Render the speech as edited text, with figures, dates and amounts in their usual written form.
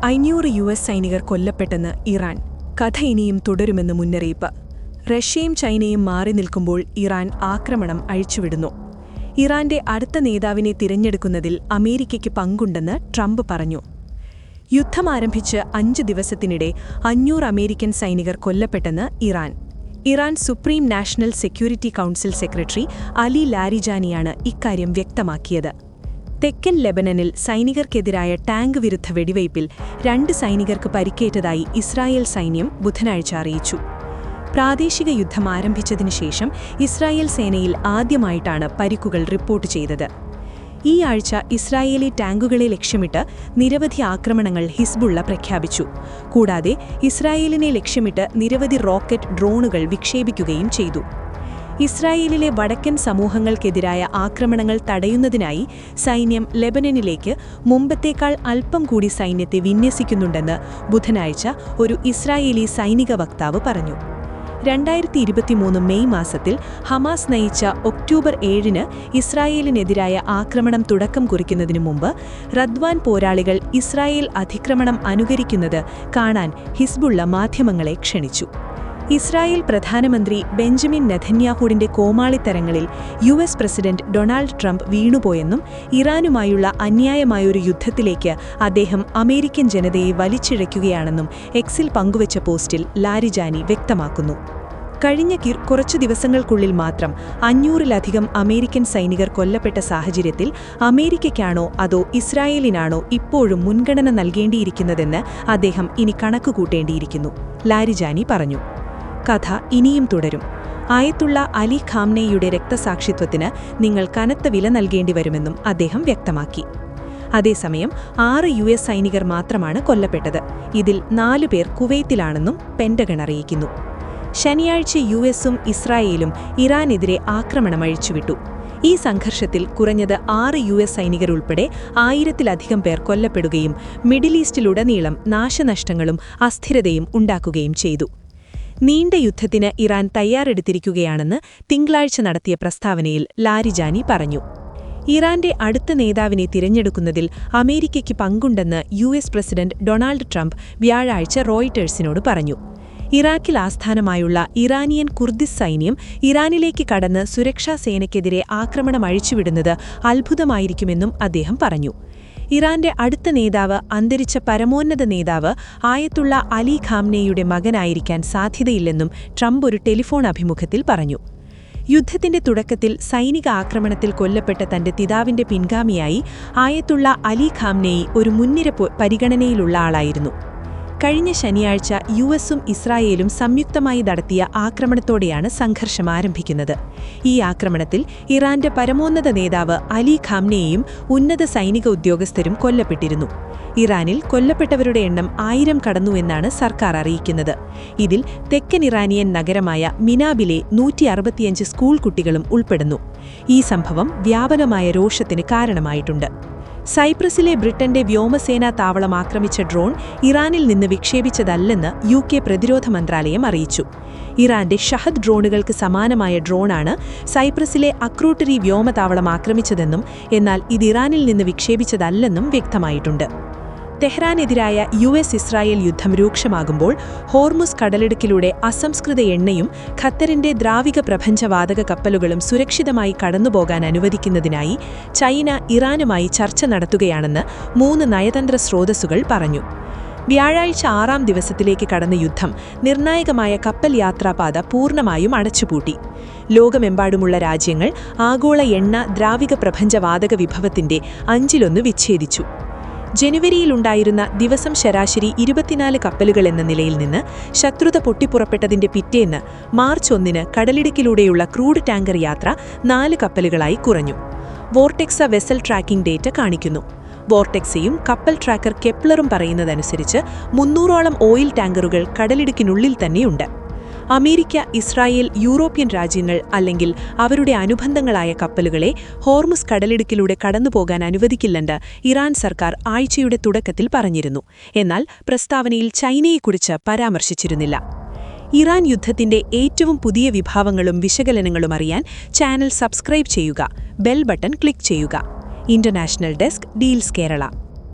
500 US സൈനികർ കൊല്ലപ്പെട്ടെന്ന് Iran. കഥ ഇനിയും തുടരുമെന്ന് മുന്നറിയിപ്പ്. റഷ്യയും ചൈനയും മാറി നിൽക്കുമ്പോൾ ഇറാൻ ആക്രമണം അഴിച്ചുവിടുന്നു. ഇറാന്റെ അടുത്ത നേതാവിനെ തിരഞ്ഞെടുക്കുന്നതിൽ അമേരിക്കയ്ക്ക് പങ്കുണ്ടെന്ന് ട്രംപ് പറഞ്ഞു. യുദ്ധം ആരംഭിച്ച് 5 ദിവസത്തിനിടെ 500 അമേരിക്കൻ സൈനികർ കൊല്ലപ്പെട്ടെന്ന് Iran. Iran supreme national security council secretary Ali ലാരിജാനിയാണ് ഇക്കാര്യം വ്യക്തമാക്കിയത്. തെക്കൻ ലെബനനിൽ സൈനികർക്കെതിരായ ടാങ്ക് വിരുദ്ധ വെടിവയ്പിൽ 2 സൈനികർക്ക് പരിക്കേറ്റതായി ഇസ്രായേൽ സൈന്യം ബുധനാഴ്ച അറിയിച്ചു. പ്രാദേശിക യുദ്ധം ആരംഭിച്ചതിനുശേഷം ഇസ്രായേൽ സേനയിൽ ആദ്യമായിട്ടാണ് പരിക്കുകൾ റിപ്പോർട്ട് ചെയ്തത്. ഈ ആഴ്ച ഇസ്രായേലി ടാങ്കുകളെ ലക്ഷ്യമിട്ട് നിരവധി ആക്രമണങ്ങൾ ഹിസ്ബുള്ള പ്രഖ്യാപിച്ചു. കൂടാതെ ഇസ്രായേലിനെ ലക്ഷ്യമിട്ട് നിരവധി റോക്കറ്റ് ഡ്രോണുകൾ വിക്ഷേപിക്കുകയും ചെയ്തു. ഇസ്രായേലിലെ വടക്കൻ സമൂഹങ്ങൾക്കെതിരായ ആക്രമണങ്ങൾ തടയുന്നതിനായി സൈന്യം ലെബനനിലേക്ക് മുമ്പത്തേക്കാൾ അല്പം കൂടി സൈന്യത്തെ വിന്യസിക്കുന്നുണ്ടെന്ന് ബുധനാഴ്ച ഒരു ഇസ്രായേലി സൈനിക വക്താവ് പറഞ്ഞു. 2023 മെയ് മാസത്തിൽ ഹമാസ് നയിച്ച ഒക്ടോബർ 7 ഇസ്രായേലിനെതിരായ ആക്രമണം തുടക്കം കുറിക്കുന്നതിനു മുമ്പ് റദ്വാൻ പോരാളികൾ ഇസ്രായേൽ അതിക്രമണം അനുകരിക്കുന്നത് കാണാൻ ഹിസ്ബുള്ള മാധ്യമങ്ങളെ ക്ഷണിച്ചു. ഇസ്രായേൽ പ്രധാനമന്ത്രി ബെഞ്ചമിൻ നെതന്യാഹുവിന്റെ കോമാളിത്തരങ്ങളിൽ US പ്രസിഡന്റ് ഡൊണാൾഡ് ട്രംപ് വീണുപോയെന്നും ഇറാനുമായുള്ള അന്യായമായൊരു യുദ്ധത്തിലേക്ക് അദ്ദേഹം അമേരിക്കൻ ജനതയെ വലിച്ചിഴയ്ക്കുകയാണെന്നും എക്സിൽ പങ്കുവച്ച പോസ്റ്റിൽ ലാരിജാനി വ്യക്തമാക്കുന്നു. കഴിഞ്ഞ കുറച്ചു ദിവസങ്ങൾക്കുള്ളിൽ മാത്രം 500-ലധികം അമേരിക്കൻ സൈനികർ കൊല്ലപ്പെട്ട സാഹചര്യത്തിൽ അമേരിക്കയ്ക്കാണോ അതോ ഇസ്രായേലിനാണോ ഇപ്പോഴും മുൻഗണന നൽകേണ്ടിയിരിക്കുന്നതെന്ന് അദ്ദേഹം ഇനി കണക്കുകൂട്ടേണ്ടിയിരിക്കുന്നു, ലാരിജാനി പറഞ്ഞു. കഥ ഇനിയും തുടരും. ആയത്തുള്ള അലി ഖാംനെയുടെ രക്തസാക്ഷിത്വത്തിന് നിങ്ങൾ കനത്ത വില നൽകേണ്ടി വരുമെന്നും അദ്ദേഹം വ്യക്തമാക്കി. അതേസമയം 6 US സൈനികർ മാത്രമാണ് കൊല്ലപ്പെട്ടത്. ഇതിൽ 4 പേർ കുവൈത്തിലാണെന്നും പെന്റഗൺ അറിയിക്കുന്നു. ശനിയാഴ്ച USഉം ഇസ്രായേലും ഇറാനെതിരെ ആക്രമണം അഴിച്ചുവിട്ടു. ഈ സംഘർഷത്തിൽ കുറഞ്ഞത് 6 US സൈനികരുൾപ്പെടെ 1000-ലധികം പേർ കൊല്ലപ്പെടുകയും മിഡിൽ ഈസ്റ്റിലുടനീളം നാശനഷ്ടങ്ങളും അസ്ഥിരതയും ഉണ്ടാക്കുകയും ചെയ്തു. നീണ്ട യുദ്ധത്തിന് ഇറാൻ തയ്യാറെടുത്തിരിക്കുകയാണെന്ന് തിങ്കളാഴ്ച നടത്തിയ പ്രസ്താവനയിൽ ലാരിജാനി പറഞ്ഞു. ഇറാന്റെ അടുത്ത നേതാവിനെ തിരഞ്ഞെടുക്കുന്നതിൽ അമേരിക്കയ്ക്ക് പങ്കുണ്ടെന്ന് US പ്രസിഡന്റ് ഡൊണാൾഡ് ട്രംപ് വ്യാഴാഴ്ച റോയിട്ടേഴ്സിനോട് പറഞ്ഞു. ഇറാഖിൽ ആസ്ഥാനമായുള്ള ഇറാനിയൻ കുർദിസ് സൈന്യം ഇറാനിലേക്ക് കടന്ന് സുരക്ഷാ സേനയ്ക്കെതിരെ ആക്രമണം അഴിച്ചുവിടുന്നത് അത്ഭുതമായിരിക്കുമെന്നും അദ്ദേഹം പറഞ്ഞു. ഇറാന്റെ അടുത്ത നേതാവ് അന്തരിച്ച പരമോന്നത നേതാവ് ആയത്തുള്ള അലി ഖാംനെയുടെ മകനായിരിക്കാൻ സാധ്യതയില്ലെന്നും ട്രംപ് ഒരു ടെലിഫോൺ അഭിമുഖത്തിൽ പറഞ്ഞു. യുദ്ധത്തിന്റെ തുടക്കത്തിൽ സൈനിക ആക്രമണത്തിൽ കൊല്ലപ്പെട്ട തന്റെ പിതാവിന്റെ പിൻഗാമിയായി ആയത്തുള്ള അലി ഖാംനെയി ഒരു മുൻനിര പരിഗണനയിലുള്ള ആളായിരുന്നു. കഴിഞ്ഞ ശനിയാഴ്ച USഉം ഇസ്രായേലും സംയുക്തമായി നടത്തിയ ആക്രമണത്തോടെയാണ് സംഘർഷം ആരംഭിക്കുന്നത്. ഈ ആക്രമണത്തിൽ ഇറാന്റെ പരമോന്നത നേതാവ് അലി ഖാംനെയും ഉന്നത സൈനിക ഉദ്യോഗസ്ഥരും കൊല്ലപ്പെട്ടിരുന്നു. ഇറാനിൽ കൊല്ലപ്പെട്ടവരുടെ എണ്ണം 1000 കടന്നുവെന്നാണ് സർക്കാർ അറിയിക്കുന്നത്. ഇതിൽ തെക്കൻ ഇറാനിയൻ നഗരമായ മിനാബിലെ 165 സ്കൂൾ കുട്ടികളും ഉൾപ്പെടുന്നു. ഈ സംഭവം വ്യാപകമായ രോഷത്തിന് കാരണമായിട്ടുണ്ട്. സൈപ്രസിലെ ബ്രിട്ടന്റെ വ്യോമസേനാ താവളം ആക്രമിച്ച ഡ്രോൺ ഇറാനിൽ നിന്ന് വിക്ഷേപിച്ചതല്ലെന്ന് UK പ്രതിരോധ മന്ത്രാലയം അറിയിച്ചു. ഇറാന്റെ ഷഹദ് ഡ്രോണുകൾക്ക് സമാനമായ ഡ്രോണാണ് സൈപ്രസിലെ അക്രൂട്ടറി വ്യോമതാവളം ആക്രമിച്ചതെന്നും എന്നാൽ ഇത് ഇറാനിൽ നിന്ന് വിക്ഷേപിച്ചതല്ലെന്നും വ്യക്തമായിട്ടുണ്ട്. തെഹ്റാനെതിരായ US-ഇസ്രായേൽ യുദ്ധം രൂക്ഷമാകുമ്പോൾ ഹോർമുസ് കടലിടുക്കിലൂടെ അസംസ്കൃത എണ്ണയും ഖത്തറിന്റെ ദ്രാവിക പ്രപഞ്ചവാതക കപ്പലുകളും സുരക്ഷിതമായി കടന്നുപോകാൻ അനുവദിക്കുന്നതിനായി ചൈന ഇറാനുമായി ചർച്ച നടത്തുകയാണെന്ന് 3 നയതന്ത്ര സ്രോതസ്സുകൾ പറഞ്ഞു. വ്യാഴാഴ്ച 6ാം ദിവസത്തിലേക്ക് കടന്ന യുദ്ധം നിർണായകമായ കപ്പൽ യാത്രാപാത പൂർണ്ണമായും അടച്ചുപൂട്ടി. ലോകമെമ്പാടുമുള്ള രാജ്യങ്ങൾ ആഗോള എണ്ണ ദ്രാവിക പ്രപഞ്ചവാതക വിഭവത്തിന്റെ 5-1 വിച്ഛേദിച്ചു. ജനുവരിയിലുണ്ടായിരുന്ന ദിവസം ശരാശരി 24 കപ്പലുകൾ എന്ന നിലയിൽ നിന്ന് ശത്രുത പൊട്ടിപ്പുറപ്പെട്ടതിന്റെ പിറ്റേന്ന് മാർച്ച് 1 കടലിടുക്കിലൂടെയുള്ള ക്രൂഡ് ടാങ്കർ യാത്ര 4 കപ്പലുകളായി കുറഞ്ഞു. വോർടെക്സ വെസൽ ട്രാക്കിംഗ് ഡേറ്റ കാണിക്കുന്നു. വോർടെക്സയും കപ്പൽ ട്രാക്കർ കെപ്ലറും പറയുന്നതനുസരിച്ച് 300ഓളം ഓയിൽ ടാങ്കറുകൾ കടലിടുക്കിനുള്ളിൽ തന്നെയുണ്ട്. അമേരിക്ക, ഇസ്രായേൽ, യൂറോപ്യൻ രാജ്യങ്ങൾ അല്ലെങ്കിൽ അവരുടെ അനുബന്ധങ്ങളായ കപ്പലുകളെ ഹോർമുസ് കടലിടുക്കിലൂടെ കടന്നുപോകാൻ അനുവദിക്കില്ലെന്ന് ഇറാൻ സർക്കാർ ആഴ്ചയുടെ തുടക്കത്തിൽ പറഞ്ഞിരുന്നു. എന്നാൽ പ്രസ്താവനയിൽ ചൈനയെക്കുറിച്ച് പരാമർശിച്ചിരുന്നില്ല. ഇറാൻ യുദ്ധത്തിന്റെ ഏറ്റവും പുതിയ വിഭാവങ്ങളും വിശകലനങ്ങളും അറിയാൻ ചാനൽ സബ്സ്ക്രൈബ് ചെയ്യുക, ബെൽ ബട്ടൺ ക്ലിക്ക് ചെയ്യുക. International desk, deals Kerala.